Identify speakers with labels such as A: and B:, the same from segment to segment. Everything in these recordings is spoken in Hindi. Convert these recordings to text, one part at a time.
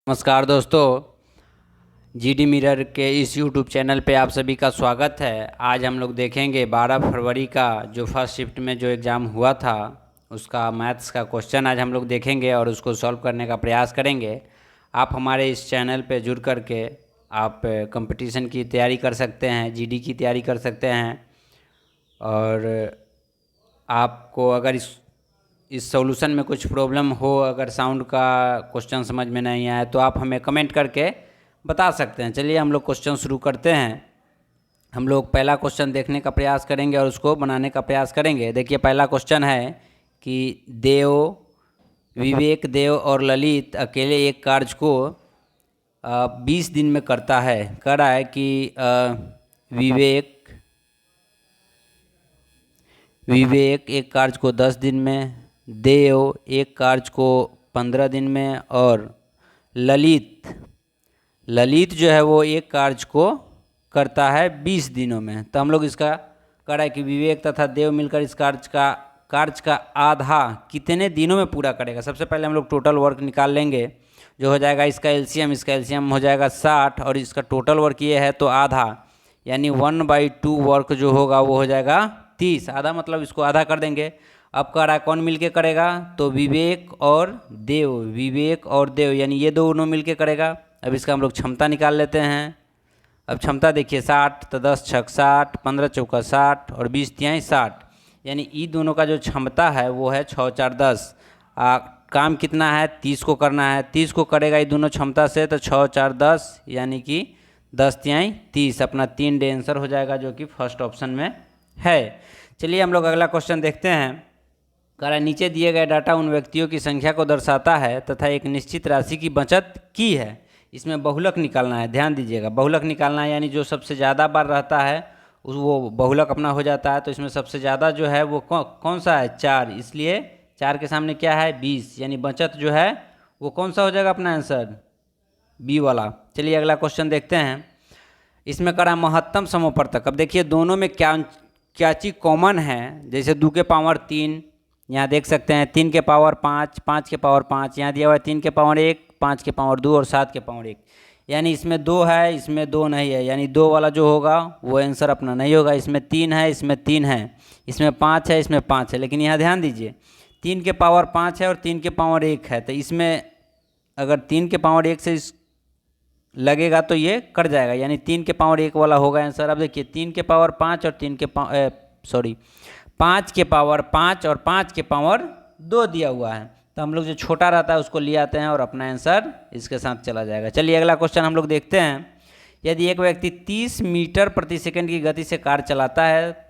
A: नमस्कार दोस्तों, जीडी मिरर के इस यूट्यूब चैनल पे आप सभी का स्वागत है। आज हम लोग देखेंगे 12 फरवरी का जो फर्स्ट शिफ्ट में जो एग्ज़ाम हुआ था उसका मैथ्स का क्वेश्चन आज हम लोग देखेंगे और उसको सॉल्व करने का प्रयास करेंगे। आप हमारे इस चैनल पे जुड़ कर के आप कंपटीशन की तैयारी कर सकते हैं, जीडी की तैयारी कर सकते हैं। और आपको अगर इस सॉल्यूशन में कुछ प्रॉब्लम हो, अगर साउंड का क्वेश्चन समझ में नहीं आए तो आप हमें कमेंट करके बता सकते हैं। चलिए हम लोग क्वेश्चन शुरू करते हैं। हम लोग पहला क्वेश्चन देखने का प्रयास करेंगे और उसको बनाने का प्रयास करेंगे। देखिए पहला क्वेश्चन है कि विवेक, देव और ललित अकेले एक कार्य को 20 दिन में करता है। कह रहा है कि विवेक एक कार्य को 10 दिन में, देव एक कार्य को 15 दिन में और ललित जो है वो एक कार्य को करता है 20 दिनों में। तो हम लोग इसका कह रहा है कि विवेक तथा देव मिलकर इस कार्य का आधा कितने दिनों में पूरा करेगा। सबसे पहले हम लोग टोटल वर्क निकाल लेंगे, जो हो जाएगा इसका एलसीएम हो जाएगा 60 और इसका टोटल वर्क ये है तो आधा, यानी 1/2 वर्क जो होगा वो हो जाएगा 30। आधा मतलब इसको आधा कर देंगे। अब कह रहा है कौन मिलके करेगा, तो विवेक और देव यानी ये दोनों मिलके करेगा। अब इसका हम लोग क्षमता निकाल लेते हैं। अब क्षमता देखिए 60 तो 10 छक 60, 15 चौका 60 और 20 तिहाई 60, यानी ये दोनों का जो क्षमता है वो है 6 4 10। काम कितना है, 30 को करना है। 30 को करेगा ये दोनों क्षमता से तो 6 4 10 यानी कि 10 तिहाई 30। अपना 3 डे आंसर हो जाएगा जो कि फर्स्ट ऑप्शन में है। चलिए हम लोग अगला क्वेश्चन देखते हैं। कह रहा है नीचे दिए गए डाटा उन व्यक्तियों की संख्या को दर्शाता है तथा एक निश्चित राशि की बचत की है। इसमें बहुलक निकालना है, ध्यान दीजिएगा। बहुलक निकालना है यानी जो सबसे ज़्यादा बार रहता है वो बहुलक अपना हो जाता है। तो इसमें सबसे ज़्यादा जो है वो कौन सा है, 4, इसलिए 4 के सामने क्या है 20, यानी बचत जो है वो कौन सा हो जाएगा अपना आंसर, बी वाला। चलिए अगला क्वेश्चन देखते हैं। इसमें करा महत्तम समोपर्तक। अब देखिए दोनों में क्या चीज़ कॉमन है। जैसे 2 के पावर 3 यहाँ देख सकते हैं, 3 के पावर 5, 5 के पावर 5 यहाँ दिया हुआ है, 3 के पावर 1, 5 के पावर 2 और 7 के पावर 1, यानी इसमें 2 है, इसमें 2 नहीं है, यानी 2 वाला जो होगा वो आंसर अपना नहीं होगा। इसमें 3 है, इसमें 3 है, इसमें 5 है, इसमें 5 है। लेकिन यहाँ ध्यान दीजिए 3 के पावर 5 है और 3 के पावर 1 है, तो इसमें अगर 3 के पावर 1 से लगेगा तो ये कट जाएगा, यानी 3 के पावर 1 वाला होगा आंसर। अब देखिए 3 के पावर 5 और 5 के पावर 5 और 5 के पावर 2 दिया हुआ है, तो हम लोग जो छोटा रहता है उसको ले आते हैं और अपना आंसर इसके साथ चला जाएगा। चलिए अगला क्वेश्चन हम लोग देखते हैं। यदि एक व्यक्ति 30 मीटर प्रति सेकंड की गति से कार चलाता है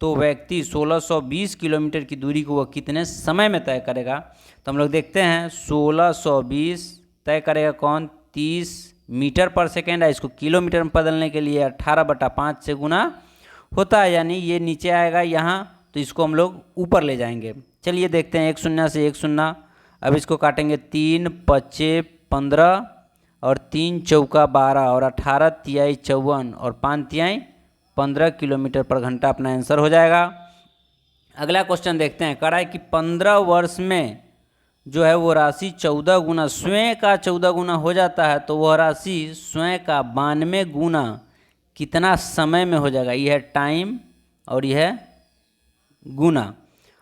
A: तो व्यक्ति 1620 किलोमीटर की दूरी को वह कितने समय में तय करेगा। तो हम लोग देखते हैं 1620 तय करेगा कौन, 30 मीटर पर सेकेंड है, इसको किलोमीटर में बदलने के लिए 18/5 से गुना होता है, यानी ये नीचे आएगा यहाँ, तो इसको हम लोग ऊपर ले जाएंगे। चलिए देखते हैं 1 शून्य से 1 शून्य। अब इसको काटेंगे 3 5 15 और 3 चौका 12 और 18 तिहाई 54 और 5 तिहाई 15 किलोमीटर पर घंटा अपना आंसर हो जाएगा। अगला क्वेश्चन देखते हैं। कह रहा है कि 15 वर्ष में जो है वो राशि 14 गुना स्वयं का 14 गुना हो जाता है, तो वह राशि स्वयं का 92 गुना कितना समय में हो जाएगा। यह है टाइम और यह है गुना।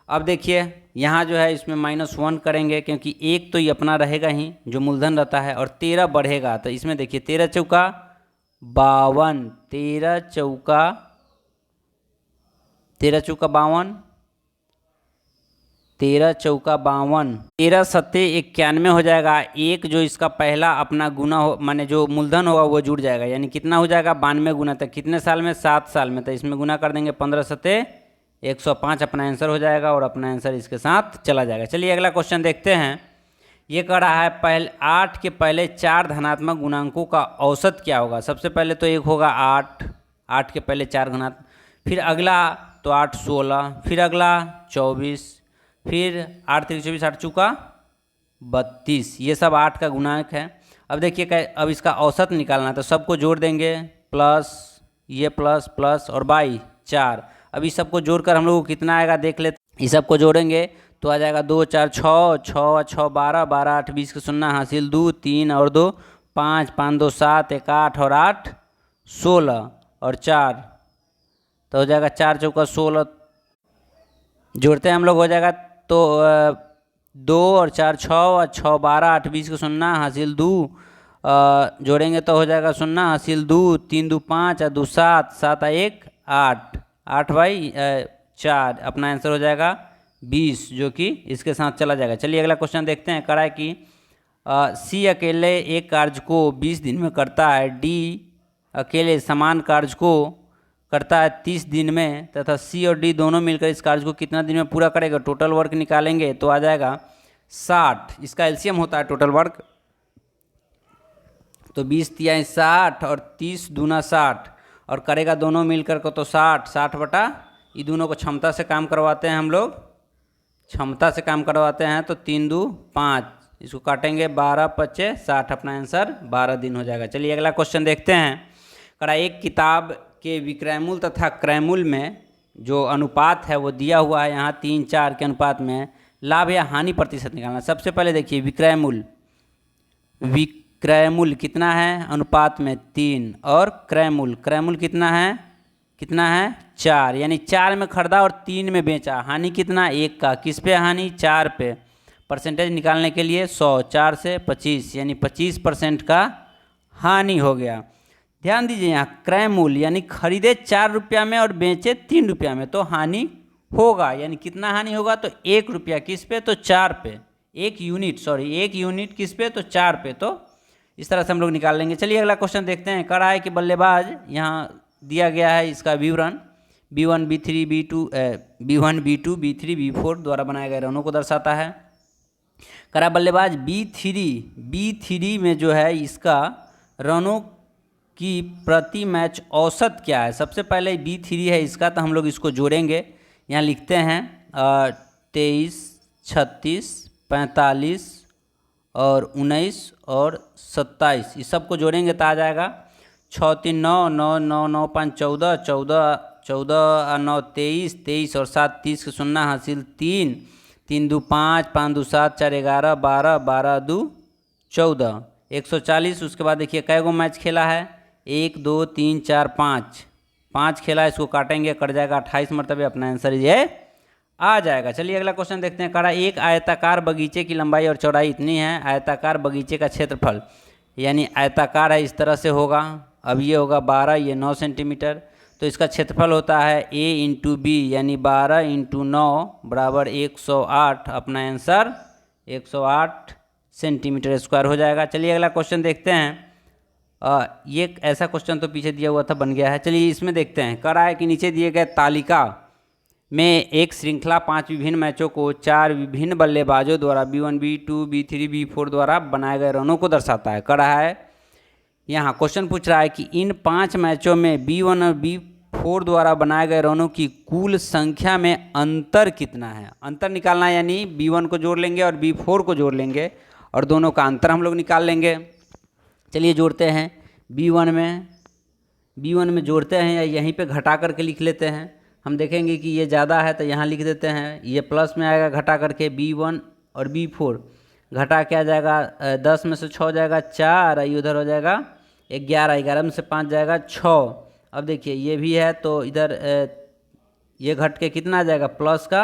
A: अब देखिए यहाँ जो है इसमें -1 करेंगे क्योंकि एक तो ये अपना रहेगा ही जो मूलधन रहता है और 13 बढ़ेगा, तो इसमें देखिए 13 चौका 52, 13 चौका 52, 13 चौका 52, 13 सत्ते 91 हो जाएगा। एक जो इसका पहला अपना गुना हो माने जो मूलधन होगा वो जुड़ जाएगा, यानी कितना हो जाएगा 92 गुना। तक कितने साल में, 7 साल में, तो इसमें गुना कर देंगे 15 सत्ते 105 अपना आंसर हो जाएगा और अपना आंसर इसके साथ चला जाएगा। चलिए अगला क्वेश्चन देखते हैं। ये कह रहा है 8 के पहले 4 धनात्मक गुणांकों का औसत क्या होगा। सबसे पहले तो एक होगा 8 के पहले 4 धनात्मक, फिर अगला तो 8 16, फिर अगला 24, फिर 8 3 24, 8 चौका 32, ये सब 8 का गुणांक है। अब देखिए अब इसका औसत निकालना है, तो सबको जोड़ देंगे, प्लस ये प्लस और बाई 4। अब इस सबको जोड़कर हम लोग को कितना आएगा देख लेते। इस सब को जोड़ेंगे तो आ जाएगा 2 4 6, 6 6 12, 12 8 20 का 0 हासिल 2, 3 और 2 5, 5 2 7, 1 8 और 8 16 और 4, तो हो जाएगा 4 चौका 16, जोड़ते हैं हम लोग, हो जाएगा तो 2 और 4 6 और 6 12, 8 20 का 0 हासिल 2, जोड़ेंगे तो हो जाएगा 0 हासिल 2, 3 2 5 और 2 7, 7 1 8, 8 बाई 4, अपना आंसर हो जाएगा 20, जो कि इसके साथ चला जाएगा। चलिए अगला क्वेश्चन देखते हैं। करा है कि सी अकेले एक कार्य को 20 दिन में करता है, डी अकेले समान कार्य को करता है 30 दिन में, तथा सी और डी दोनों मिलकर इस कार्य को कितना दिन में पूरा करेगा। टोटल वर्क निकालेंगे तो आ जाएगा 60, इसका एलसीएम होता है टोटल वर्क, तो 20 तिया 60 और 30 दूना 60, और करेगा दोनों मिलकर को तो 60, 60 बटा ये दोनों को क्षमता से काम करवाते हैं हम लोग, क्षमता से काम करवाते हैं, तो 3 2 5, इसको काटेंगे 12 25 60, अपना आंसर 12 दिन हो जाएगा। चलिए अगला क्वेश्चन देखते हैं। करा एक किताब के विक्रयमूल्य तथा क्रयमूल्य में जो अनुपात है वो दिया हुआ है यहाँ 3 4 के अनुपात में, लाभ या हानि प्रतिशत निकालना। सबसे पहले देखिए विक्रयमूल्य, विक्रयमूल्य कितना है अनुपात में 3, और क्रयमूल्य कितना है 4, यानी 4 में खरीदा और 3 में बेचा। हानि कितना 1 का, किस पे हानि 4 पे। परसेंटेज निकालने के लिए 100, 4 से 25, यानी 25% का हानि हो गया। ध्यान दीजिए यहाँ क्रय मूल्य यानी खरीदे 4 रुपया में और बेचे 3 रुपया में, तो हानि होगा, यानी कितना हानि होगा तो 1 रुपया किस पे तो 4 पे, 1 यूनिट किस पे तो 4 पे। तो इस तरह से हम लोग निकाल लेंगे। चलिए अगला क्वेश्चन देखते हैं। करा है कि बल्लेबाज, यहाँ दिया गया है इसका विवरण, B1 B3 B4 द्वारा बनाए गए रनों को दर्शाता है। करा बल्लेबाज B3 में जो है इसका रनों की प्रति मैच औसत क्या है। सबसे पहले B3 है इसका, तो हम लोग इसको जोड़ेंगे। यहाँ लिखते हैं 23 36 45 और 19 और 27, इस सब को जोड़ेंगे तो आ जाएगा 6 3 9 9 9 9 5 14 14 14 9 23 23 और 7 30 के 0 हासिल 3 3 2 5 5 2 7 4 11 12 12 2 14 140। उसके बाद देखिए कै गो मैच खेला है 1 2 3 4 5 खेला है, इसको काटेंगे कट जाएगा 28 मरतबे, अपना आंसर ये आ जाएगा। चलिए अगला क्वेश्चन देखते हैं। करा एक आयताकार बगीचे की लंबाई और चौड़ाई इतनी है, आयताकार बगीचे का क्षेत्रफल, यानी आयताकार है इस तरह से होगा, अब ये होगा 12, ये 9 सेंटीमीटर, तो इसका क्षेत्रफल होता है A इंटू बी, यानी 12 इंटू 9 बराबर 108, अपना आंसर 108 सेंटीमीटर स्क्वायर हो जाएगा। चलिए अगला क्वेश्चन देखते हैं। ये ऐसा क्वेश्चन तो पीछे दिया हुआ था, बन गया है। चलिए इसमें देखते हैं। करा है कि नीचे दिए गए तालिका में एक श्रृंखला 5 विभिन्न मैचों को 4 विभिन्न बल्लेबाजों द्वारा B1 B2 B3 B4 द्वारा बनाए गए रनों को दर्शाता है। करा है यहाँ क्वेश्चन पूछ रहा है कि इन 5 मैचों में B1 और B4 द्वारा बनाए गए रनों की कुल संख्या में अंतर कितना है। अंतर निकालना है, यानी B1 को जोड़ लेंगे और B4 को जोड़ लेंगे और दोनों का अंतर हम लोग निकाल लेंगे। चलिए जोड़ते हैं। B1 में जोड़ते हैं या यहीं पे घटा करके लिख लेते हैं। हम देखेंगे कि ये ज़्यादा है तो यहाँ लिख देते हैं, ये प्लस में आएगा घटा करके B1 और B4 घटा क्या जाएगा 10 में से 6 जाएगा 4, उधर हो जाएगा 11, 11 में से 5 जाएगा 6। अब देखिए ये भी है तो इधर ये घट के कितना आ जाएगा प्लस का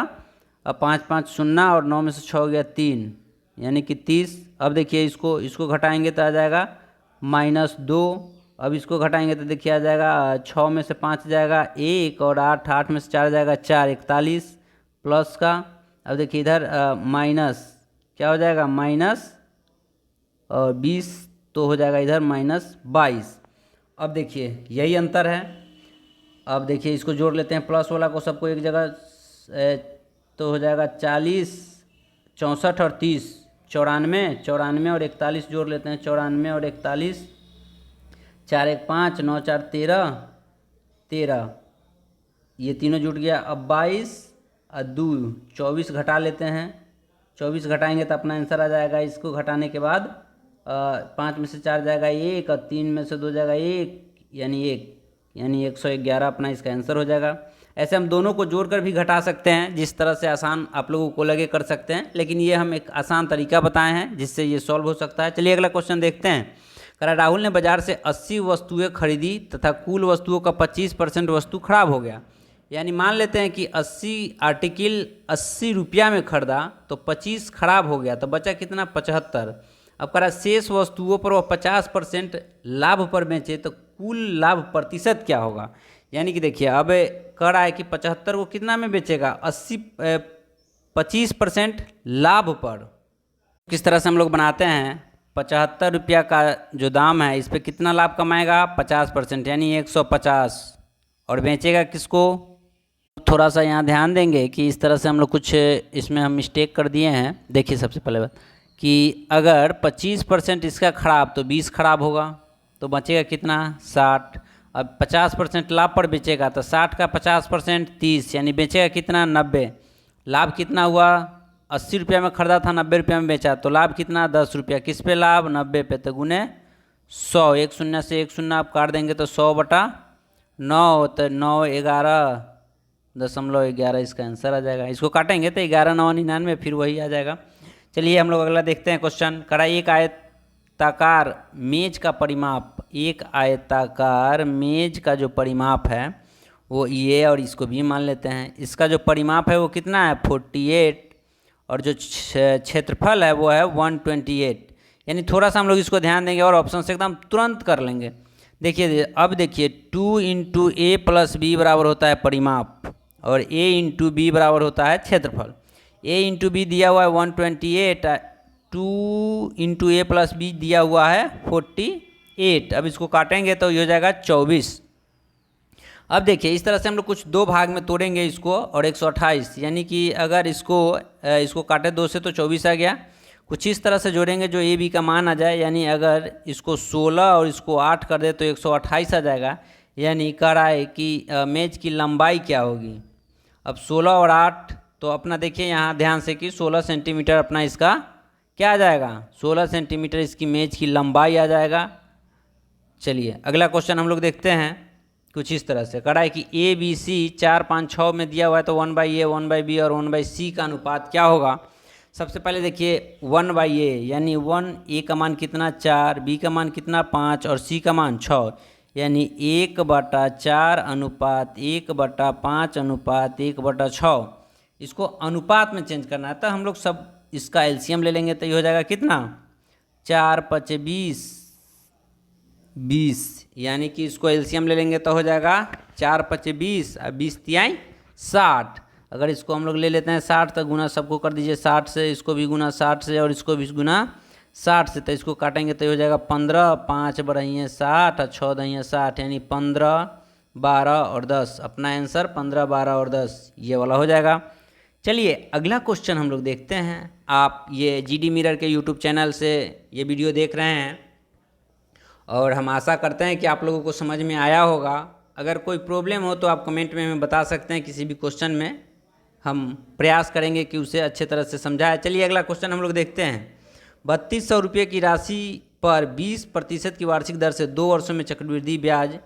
A: 5 5 0 और 9 में से 6 हो गया 3, यानी कि 30। अब देखिए इसको घटाएंगे तो आ जाएगा -2। अब इसको घटाएंगे तो देखिए आ जाएगा 6 में से 5 जाएगा 1 और 8 में से 4 जाएगा 4, 41 प्लस का। अब देखिए इधर माइनस क्या हो जाएगा माइनस और 20, तो हो जाएगा इधर -22। अब देखिए यही अंतर है। अब देखिए इसको जोड़ लेते हैं प्लस वाला को सबको एक जगह, तो हो जाएगा 40 64 और 30 94 और 41 जोड़ लेते हैं, 94 और 41, 4 1 5 9 4 13, ये तीनों जुट गया। अब 22 और 2 24 घटा लेते हैं, 24 घटाएंगे तो अपना आंसर आ जाएगा। इसको घटाने के बाद 5 में से 4 जाएगा 1 और 3 में से 2 जाएगा 1, यानी 1, यानी 111, अपना इसका आंसर हो जाएगा। ऐसे हम दोनों को जोड़कर भी घटा सकते हैं, जिस तरह से आसान आप लोगों को लगे कर सकते हैं, लेकिन ये हम एक आसान तरीका बताए हैं जिससे ये सॉल्व हो सकता है। चलिए अगला क्वेश्चन देखते हैं। कह रहा राहुल ने बाजार से 80 वस्तुएं खरीदी तथा कुल वस्तुओं का 25% वस्तु खराब हो गया। यानी मान लेते हैं कि 80 आर्टिकल 80 रुपया में खरीदा तो 25 खराब हो गया, तो बचा कितना 75। अब कह रहा शेष वस्तुओं पर वह 50% लाभ पर बेचे तो कुल लाभ प्रतिशत क्या होगा। यानी कि देखिए अब कह रहा है कि 75 को कितना में बेचेगा, 25% लाभ पर। किस तरह से हम लोग बनाते हैं, 75 रुपया का जो दाम है इस पर कितना लाभ कमाएगा 50%, यानी 150, और बेचेगा किसको। थोड़ा सा यहाँ ध्यान देंगे कि इस तरह से हम लोग कुछ इसमें हम मिस्टेक कर दिए हैं। देखिए सबसे पहले बात कि अगर 25% इसका खराब तो 20 खराब होगा, तो बचेगा कितना 60। अब 50% लाभ पर बेचेगा तो 60 का 50% 30, यानी बेचेगा कितना 90। लाभ कितना हुआ, 80 रुपया में खरीदा था 90 रुपया में बेचा, तो लाभ कितना 10 रुपया। किस पे लाभ 90 पे, तो गुने 100, एक शून्य से एक शून्य आप काट देंगे तो 100/9, तो 9 11.11 इसका आंसर आ जाएगा। इसको काटेंगे तो 11×9 = 99, फिर वही आ जाएगा। चलिए हम लोग अगला देखते हैं क्वेश्चन। करा एक आयताकार मेज का परिमाप, एक आयताकार मेज का जो परिमाप है वो ये, और इसको भी मान लेते हैं। इसका जो परिमाप है वो कितना है 48, और जो क्षेत्रफल है वो है 128। यानी थोड़ा सा हम लोग इसको ध्यान देंगे और ऑप्शन से एकदम तुरंत कर लेंगे। देखिए अब देखिए 2 × A + B बराबर होता है परिमाप, और A × B बराबर होता है क्षेत्रफल। A × B दिया हुआ है 128, 2 × A + B दिया हुआ है 48। अब इसको काटेंगे तो ये हो जाएगा 24। अब देखिए इस तरह से हम लोग कुछ दो भाग में तोड़ेंगे इसको, और 128, यानी कि अगर इसको काटे 2 से तो 24 आ गया। कुछ इस तरह से जोड़ेंगे जो A B का मान आ जाए, यानी अगर इसको 16 और इसको 8 कर दे तो 128 आ जाएगा। यानी कह रहा है कि मेज की लंबाई क्या होगी। अब 16 और 8 तो अपना देखिए यहाँ ध्यान से कि 16 सेंटीमीटर अपना इसका क्या आ जाएगा, 16 सेंटीमीटर इसकी मेज की लंबाई आ जाएगा। चलिए अगला क्वेश्चन हम लोग देखते हैं। कुछ इस तरह से कह रहा है कि ABC 4 5 6 में दिया हुआ है, तो 1/A 1/B और 1/C का अनुपात क्या होगा। सबसे पहले देखिए 1/A, यानी 1A का मान कितना 4, B का मान कितना 5 और C का मान 6, यानी 1/4 अनुपात 1/5 अनुपात 1/6। इसको अनुपात में चेंज करना है, तो हम लोग सब इसका एलसीएम ले लेंगे तो ये हो जाएगा कितना 4 5 20, यानी कि इसको एलसीएम ले लेंगे तो हो जाएगा 4 5 20 और 20 × 60। अगर इसको हम लोग ले लेते हैं 60 तो गुना सबको कर दीजिए 60 से, इसको भी गुना 60 से और इसको भी गुना 60 से, तो इसको काटेंगे तो हो जाएगा 15, 5 × 60 और 6 × 60, यानी 15 12 और 10। अपना आंसर 15 12 और 10 ये वाला हो जाएगा। चलिए अगला क्वेश्चन हम लोग देखते हैं। आप ये GD मिरर के यूट्यूब चैनल से ये वीडियो देख रहे हैं और हम आशा करते हैं कि आप लोगों को समझ में आया होगा। अगर कोई प्रॉब्लम हो तो आप कमेंट में हमें बता सकते हैं, किसी भी क्वेश्चन में हम प्रयास करेंगे कि उसे अच्छे तरह से समझाएं। चलिए अगला क्वेश्चन हम लोग देखते हैं। 3200 रुपये की राशि पर 20% की वार्षिक दर से 2 वर्षों में चक्रवृद्धि ब्याज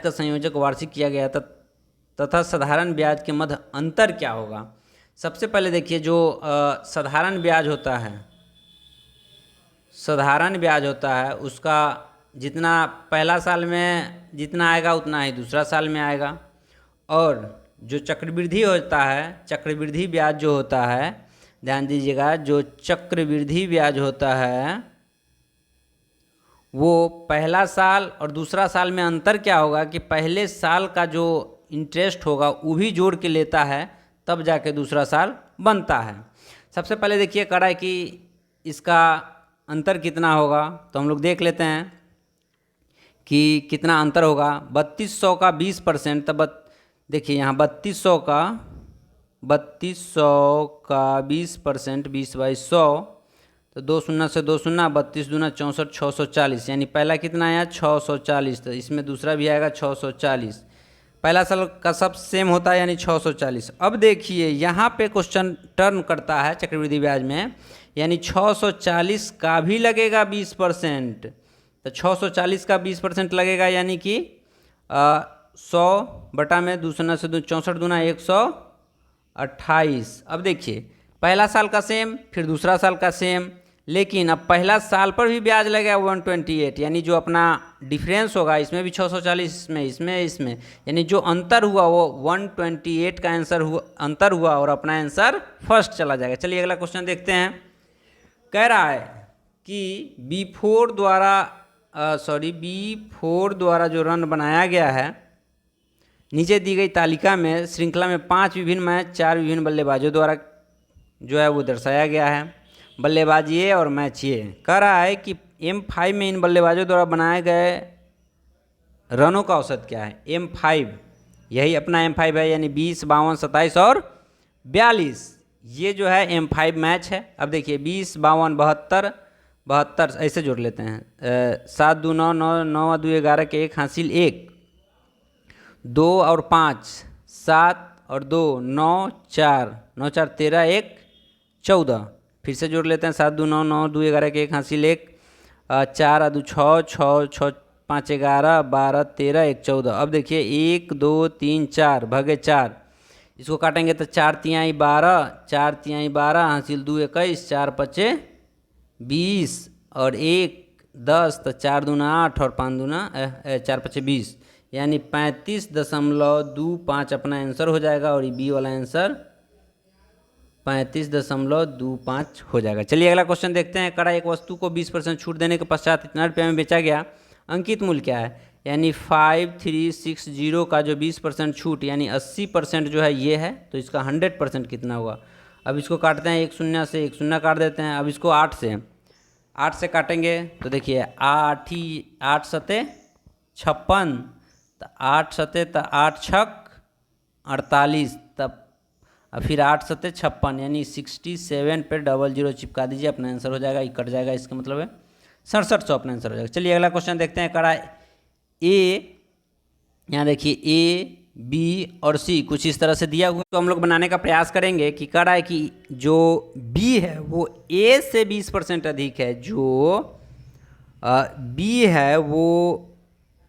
A: का संयोजक वार्षिक किया गया तथा साधारण ब्याज के मध्य अंतर क्या होगा। सबसे पहले देखिए जो साधारण ब्याज होता है उसका जितना पहला साल में जितना आएगा उतना ही दूसरा साल में आएगा, और जो चक्रवृद्धि ब्याज जो होता है, ध्यान दीजिएगा, जो चक्रवृद्धि ब्याज होता है वो पहला साल और दूसरा साल में अंतर क्या होगा कि पहले साल का जो इंटरेस्ट होगा वो भी जोड़ के लेता है, तब जाके दूसरा साल बनता है। सबसे पहले देखिए कह रहा है कि इसका अंतर कितना होगा, तो हम लोग देख लेते हैं कि कितना अंतर होगा। 3200 का 20%, तब देखिए यहाँ 3200 का 20%, 20/100, तो 2 शून्य से 2 शून्य, 32 दूना 64, 640, यानी पहला कितना आया 640, तो इसमें दूसरा भी आएगा 640। पहला साल का सब सेम होता है यानी 640। अब देखिए यहाँ पे क्वेश्चन टर्न करता है चक्रवृद्धि ब्याज में, यानी 640 का भी लगेगा 20%, तो 640 का 20% लगेगा, यानी कि 100 में 2 से 64 दूना 128। अब देखिए पहला साल का सेम, फिर दूसरा साल का सेम, लेकिन अब पहला साल पर भी ब्याज लगेगा 128, यानी जो अपना डिफरेंस होगा इसमें भी 640, इसमें यानी जो अंतर हुआ वो 128 का अंतर हुआ और अपना आंसर फर्स्ट चला जाएगा। चलिए अगला क्वेश्चन देखते हैं। कह रहा है कि B4 द्वारा जो रन बनाया गया है नीचे दी गई तालिका में श्रृंखला में 5 विभिन्न मैच 4 विभिन्न बल्लेबाजों द्वारा जो है वो दर्शाया गया है। बल्लेबाज ये और मैच ये। कह रहा है कि M5 में इन बल्लेबाजों द्वारा बनाए गए रनों का औसत क्या है। M5 यही अपना M5 है, यानी 20, 52, 27 और 42, ये जो है M5 मैच है। अब देखिए 20, 52, 72 ऐसे जोड़ लेते हैं। 7 2 9 9 9 2 11 के 1 हासिल 1, 2 और 5 7 और 2 9 4 9 4 13 1 14, फिर से जोड़ लेते हैं। 7 2 9 9 2 11 के 1 हासिल 1, 4 2 6 6 6 5 11 12 13 1 14। अब देखिए 1 2 3 4 भागे 4, इसको काटेंगे तो 4 तिहाई 12, 4 तिहाई 12 हासिल 2 21, 4 पचे 20 और 1 10, तो 4 दूना 8 और 5 दूना 4 पचे 20, यानी 35.25 अपना आंसर हो जाएगा और बी वाला आंसर 35.25 हो जाएगा। चलिए अगला क्वेश्चन देखते हैं। कड़ा एक वस्तु को 20% छूट देने के पश्चात इतना रुपये में बेचा गया, अंकित मूल्य क्या है। यानी 5360 का जो 20% छूट यानी 80% जो है ये है, तो इसका 100% कितना हुआ। अब इसको काटते हैं, 1 0 से 1 0 काट देते हैं। अब इसको 8 से काटेंगे तो देखिए 8 सते 56, तो 8 सते तो 8 छक 48, तब फिर 8 सते 56 यानी 67 पे 00 चिपका दीजिए, अपना आंसर हो जाएगा। ये कट जाएगा, इसका मतलब है 6700 अपना आंसर हो जाएगा। चलिए अगला क्वेश्चन देखते हैं। कड़ा ए, यहाँ देखिए ए बी और सी कुछ इस तरह से दिया हुआ, तो हम लोग बनाने का प्रयास करेंगे कि कह रहा है कि जो बी है वो ए से 20% अधिक है, जो बी है वो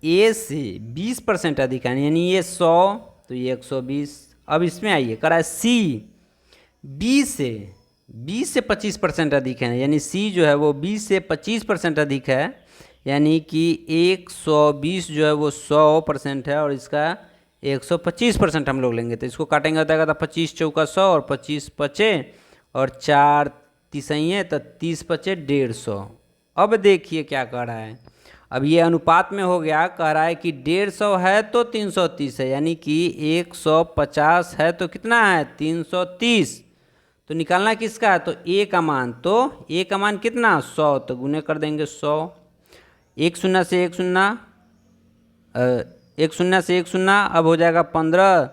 A: ए से 20% अधिक है, यानी ये 100 तो ये 120। अब इसमें आइए, कह रहा है सी बी से 25% अधिक है, यानी सी जो है वो 20 से 25% अधिक है, यानी कि 120 जो है वो 100% है और इसका 125% हम लोग लेंगे। तो इसको काटेंगे होता है 25 चौका 100 और 25 पचे और 4 तिसैये तो 30 पचे 150। अब देखिए क्या कह रहा है, अब ये अनुपात में हो गया। कह रहा है कि 150 है तो 330 है, यानी कि 150 है तो कितना है 330। तो निकालना किसका है, तो ए का मान, तो ए का मान कितना 100, तो गुने कर देंगे 100। 1 0 से 1 0 1 0 से 1 0, अब हो जाएगा 15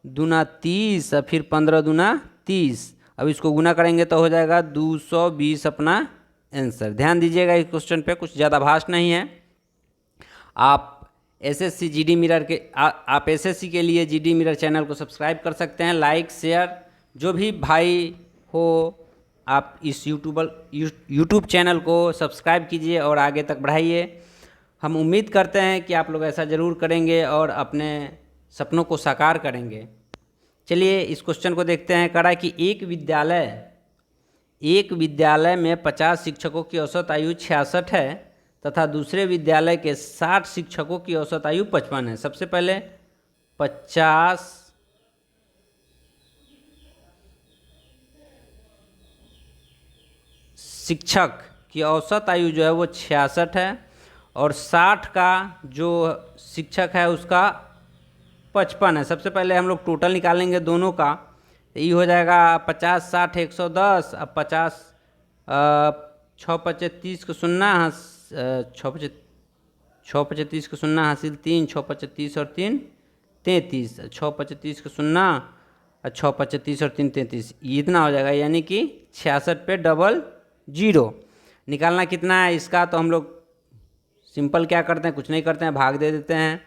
A: दूना 30 और फिर 15 दूना 30। अब इसको गुना करेंगे तो हो जाएगा 220 अपना आंसर। ध्यान दीजिएगा इस क्वेश्चन पे, कुछ ज़्यादा भाष नहीं है। आप एसएससी जीडी मिरर के आप एसएससी के लिए जीडी मिरर चैनल को सब्सक्राइब कर सकते हैं। लाइक शेयर जो भी भाई हो, आप इस यूट्यूब चैनल को सब्सक्राइब कीजिए और आगे तक बढ़ाइए। हम उम्मीद करते हैं कि आप लोग ऐसा ज़रूर करेंगे और अपने सपनों को साकार करेंगे। चलिए इस क्वेश्चन को देखते हैं। कह रहा है कि एक विद्यालय में 50 शिक्षकों की औसत आयु 66 है तथा दूसरे विद्यालय के 60 शिक्षकों की औसत आयु 55 है। सबसे पहले 50 शिक्षक की औसत आयु जो है वो 66 है और 60 का जो शिक्षक है उसका 55 है। सबसे पहले हम लोग टोटल निकालेंगे दोनों का, ये हो जाएगा 50 60 110। अब 50 6 पचे 30 को 0 6 पचे 30 को 0 हासिल 3, 6 पचे 30 और 3 33, 6 पचे 30 को 0 और 6 पचे 30 और 3 33, इतना हो जाएगा। यानी कि 66 पे 00 निकालना कितना है इसका, तो हम लोग सिंपल क्या करते हैं, कुछ नहीं करते हैं, भाग दे देते हैं।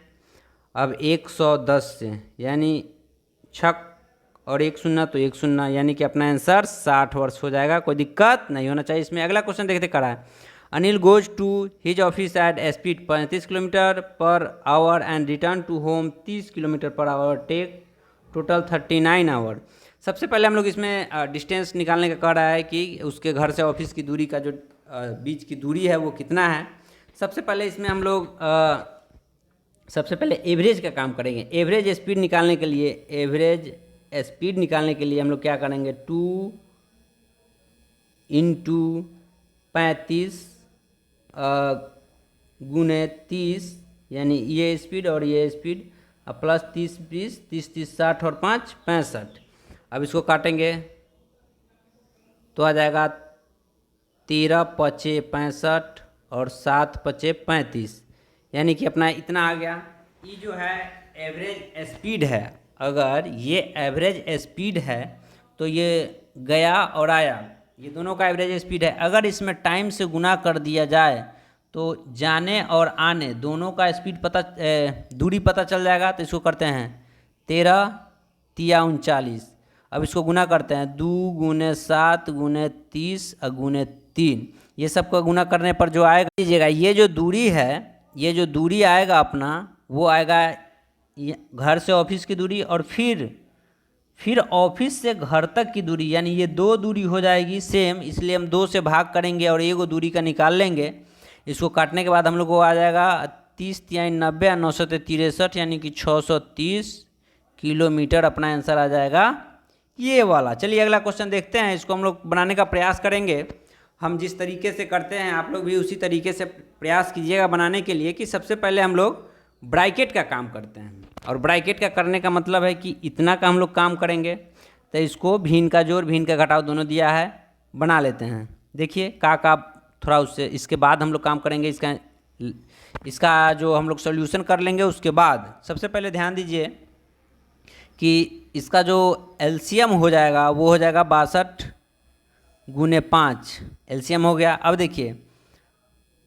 A: अब 110 से यानी 6 और 1 0 तो 1 0, यानी कि अपना आंसर 60 वर्ष हो जाएगा। कोई दिक्कत नहीं होना चाहिए इसमें। अगला क्वेश्चन देखते करा है। Anil goes to his office at speed 35 kilometre per hour and return to home 30 kilometre per hour, take total 39 hour. सबसे पहले हम लोग इसमें डिस्टेंस निकालने का कह रहा है कि उसके घर से ऑफिस की दूरी का जो बीच की दूरी है वो कितना है। सबसे पहले इसमें हम लोग सबसे पहले एवरेज का काम करेंगे। एवरेज स्पीड निकालने के लिए हम लोग क्या करेंगे, 2 इंटू 35 गुने 30, यानी ये स्पीड और ये स्पीड, प्लस 30 20 30 30 60 और 5 65। अब इसको काटेंगे तो आ जाएगा 13 पचे 65 और 7 पचे 35, यानी कि अपना इतना आ गया। ये जो है एवरेज स्पीड है। अगर ये एवरेज स्पीड है तो ये गया और आया, ये दोनों का एवरेज स्पीड है। अगर इसमें टाइम से गुना कर दिया जाए तो जाने और आने दोनों का स्पीड दूरी पता चल जाएगा। तो इसको करते हैं 13 तिया 39। अब इसको गुना करते हैं 2 गुने 7 गुने 30 गुने 3। ये सब का गुना करने पर जो आएगा, लीजिएगा ये जो दूरी है, ये जो दूरी आएगा अपना, वो आएगा घर से ऑफिस की दूरी और फिर ऑफिस से घर तक की दूरी, यानी ये दो दूरी हो जाएगी सेम, इसलिए हम 2 से भाग करेंगे और एगो दूरी का निकाल लेंगे। इसको काटने के बाद हम लोग को आ जाएगा 30 तिया 90 9 से 63, यानी कि 630 किलोमीटर अपना आंसर आ जाएगा ये वाला। चलिए अगला क्वेश्चन देखते हैं। इसको हम लोग बनाने का प्रयास करेंगे। हम जिस तरीके से करते हैं आप लोग भी उसी तरीके से प्रयास कीजिएगा बनाने के लिए, कि सबसे पहले हम लोग ब्रैकेट का काम करते हैं। और ब्रैकेट का करने का मतलब है कि इतना का हम लोग काम करेंगे, तो इसको भिन्न का जोड़ भिन्न का घटाव दोनों दिया है, बना लेते हैं। देखिए का थोड़ा उससे इसके बाद हम लोग काम करेंगे। इसका जो हम लोग सोल्यूशन कर लेंगे उसके बाद सबसे पहले ध्यान दीजिए कि इसका जो एलसीएम हो जाएगा वो हो जाएगा 62 गुने 5, एलसीएम हो गया। अब देखिए,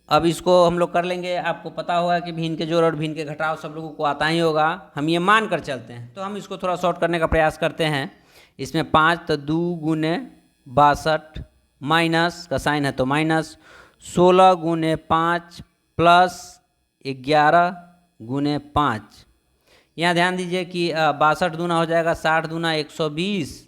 A: अब इसको हम लोग कर लेंगे। आपको पता होगा कि भिन्न के जोड़ और भिन्न के घटाव सब लोगों को आता ही होगा, हम ये मान कर चलते हैं। तो हम इसको थोड़ा शॉर्ट करने का प्रयास करते हैं। इसमें 5 तो 2 गुने 62, माइनस का साइन है तो माइनस, 16 गुने 5 प्लस 11 गुने 5। यहाँ ध्यान दीजिए कि 62 दूना हो जाएगा 60 दूना 120,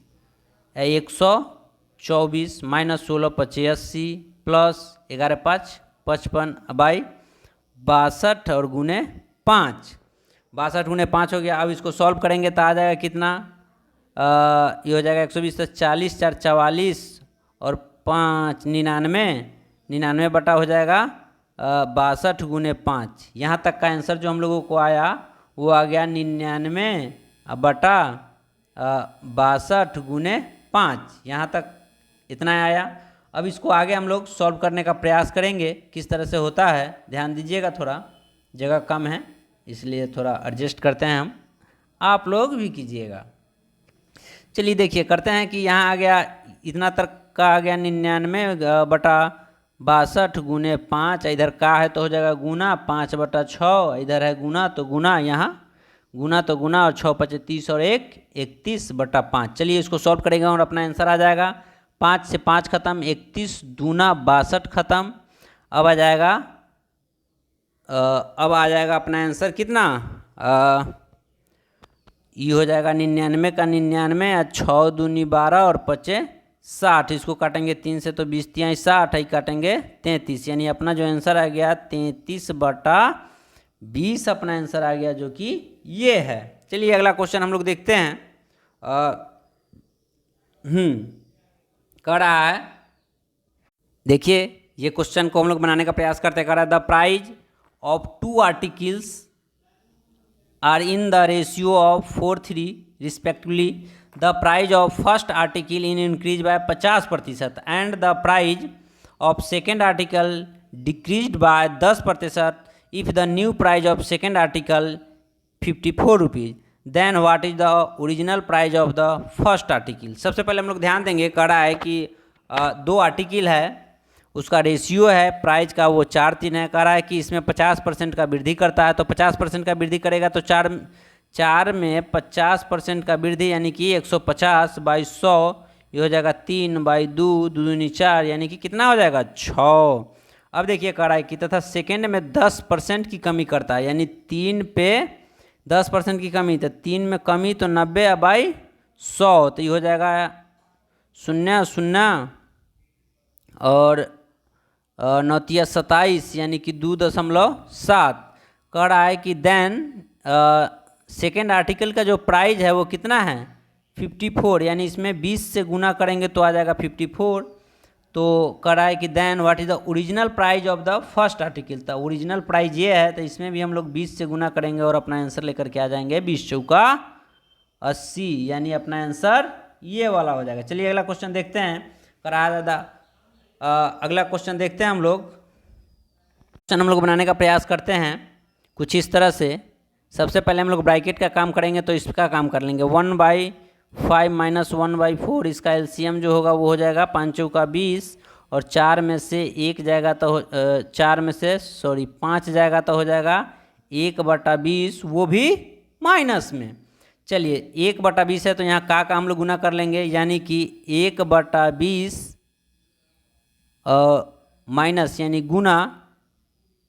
A: 124 माइनस 16 85 प्लस 11 5 55 बाई 62 और गुने 5, 62 गुने 5 हो गया। अब इसको सॉल्व करेंगे तो आ जाएगा कितना, ये हो जाएगा 120 तो 40 4 44 और 5 99 बटा हो जाएगा 62 गुने 5। यहाँ तक का आंसर जो हम लोगों को आया वो आ गया 99 बटा 62 गुने 5। यहाँ तक इतना आया। अब इसको आगे हम लोग सॉल्व करने का प्रयास करेंगे, किस तरह से होता है ध्यान दीजिएगा। थोड़ा जगह कम है इसलिए थोड़ा एडजस्ट करते हैं हम, आप लोग भी कीजिएगा। चलिए देखिए करते हैं कि यहाँ आ गया इतना तक का आ गया 99 बटा 62 गुने 5, इधर का है तो हो जाएगा गुना 5 बटा 6, इधर है गुना तो गुना, यहाँ गुना तो गुना और 6 पचे 30 और 1 31 बटा 5। चलिए इसको सॉल्व करेंगे और अपना आंसर आ जाएगा 5 से 5 खत्म, 31 दूना 62 खत्म। अब आ जाएगा अपना आंसर कितना, ये हो जाएगा 99 का 99 और 6 दूनी 12 और 5 60। इसको काटेंगे 3 से तो 20 तिया 60, ही काटेंगे 33, यानी अपना जो आंसर आ गया 33 बटा 20 अपना आंसर आ गया, जो कि ये है। चलिए अगला क्वेश्चन हम लोग देखते हैं। कह रहा है, देखिए ये क्वेश्चन को हम लोग बनाने का प्रयास करते कह रहा है the price of 2 articles are in the ratio of 4:3 respectively. The price of first article in increase by 50% and the price of second article decreased by 10% if the new price of second article 54 rupees, then what is the original price of the first article. सबसे पहले हम लोग ध्यान देंगे, कह रहा है कि 2 आर्टिकल है, उसका रेशियो है प्राइज का वो 4:3 है। कह रहा है कि इसमें 50% का वृद्धि करता है, तो 50% का वृद्धि करेगा तो 4 में 50% का वृद्धि यानी कि 150 बाई 100, ये हो जाएगा 3 बाई 2 2 दूनी 4, यानी कि कितना हो जाएगा 6। अब देखिए कड़ाई की तथा सेकेंड में 10% की कमी करता है, यानी 3 पे 10% की कमी, तो 3 में कमी तो 90/100, तो ये हो जाएगा 0 0 और 9 × 27 यानी कि 2.7। कड़ाई की देन सेकेंड आर्टिकल का जो प्राइस है वो कितना है 54, यानी इसमें 20 से गुना करेंगे तो आ जाएगा 54। तो कड़ाई की then what is the original price of the first article, तो ओरिजिनल प्राइस ये है, तो इसमें भी हम लोग 20 से गुना करेंगे और अपना आंसर लेकर के आ जाएंगे 20 चौका 80, यानी अपना आंसर ये वाला हो जाएगा। चलिए अगला क्वेश्चन देखते हैं। करा दादा अगला क्वेश्चन देखते हैं हम लोग बनाने का प्रयास करते हैं कुछ इस तरह से। सबसे पहले हम लोग ब्रैकेट का काम करेंगे, तो इसका काम कर लेंगे 1/5 - 1/4, इसका एलसीएम जो होगा वो हो जाएगा 5 चौका 20, और 4 में से 1 जाएगा तो 5 जाएगा तो हो जाएगा 1/20, वो भी माइनस में। चलिए 1/20 है तो यहाँ का हम लोग गुना कर लेंगे, यानी कि 1/20 माइनस यानी गुना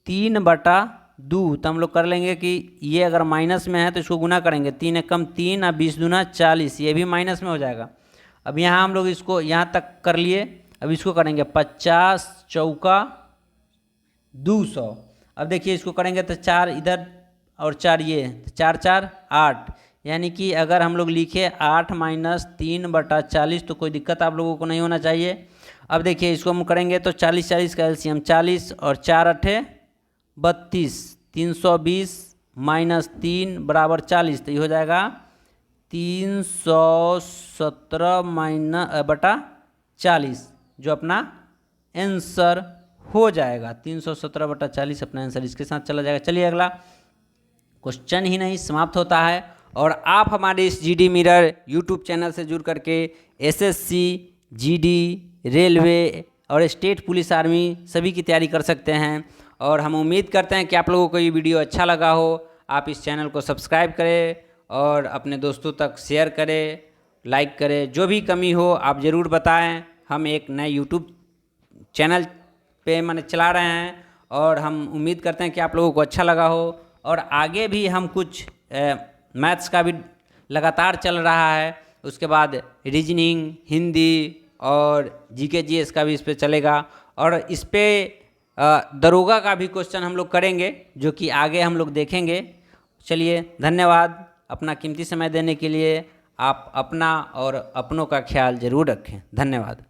A: 3/2, तो हम लोग कर लेंगे कि ये अगर माइनस में है तो इसको गुना करेंगे, 3 एकम 3 और 20 दूना 40, ये भी माइनस में हो जाएगा। अब यहाँ हम लोग इसको यहाँ तक कर लिए, अब इसको करेंगे 50 चौका 200। अब देखिए इसको करेंगे तो 4 इधर और 4 ये, 4 4 8, यानी कि अगर हम लोग लिखे 8 - 3/40 तो कोई दिक्कत आप लोगों को नहीं होना चाहिए। अब देखिए इसको हम करेंगे तो 40 40 का एलसीएम 40 और 4 8 32, 320 - 3 = 40, तो ये हो जाएगा 317/40, जो अपना आंसर हो जाएगा 317/40 अपना आंसर इसके साथ चला जाएगा। चलिए अगला क्वेश्चन ही नहीं समाप्त होता है, और आप हमारे इस जीडी मिरर यूट्यूब चैनल से जुड़ करके एसएससी, जीडी, रेलवे और स्टेट पुलिस आर्मी सभी की तैयारी कर सकते हैं। और हम उम्मीद करते हैं कि आप लोगों को ये वीडियो अच्छा लगा हो। आप इस चैनल को सब्सक्राइब करें और अपने दोस्तों तक शेयर करें, लाइक करें। जो भी कमी हो आप ज़रूर बताएं। हम एक नए यूट्यूब चैनल पे चला रहे हैं, और हम उम्मीद करते हैं कि आप लोगों को अच्छा लगा हो। और आगे भी हम कुछ मैथ्स का भी लगातार चल रहा है, उसके बाद रीजनिंग, हिंदी और जीके जीएस का भी इस पे चलेगा, और इस पे दरोगा का भी क्वेश्चन हम लोग करेंगे, जो कि आगे हम लोग देखेंगे। चलिए धन्यवाद अपना कीमती समय देने के लिए। आप अपना और अपनों का ख्याल ज़रूर रखें। धन्यवाद।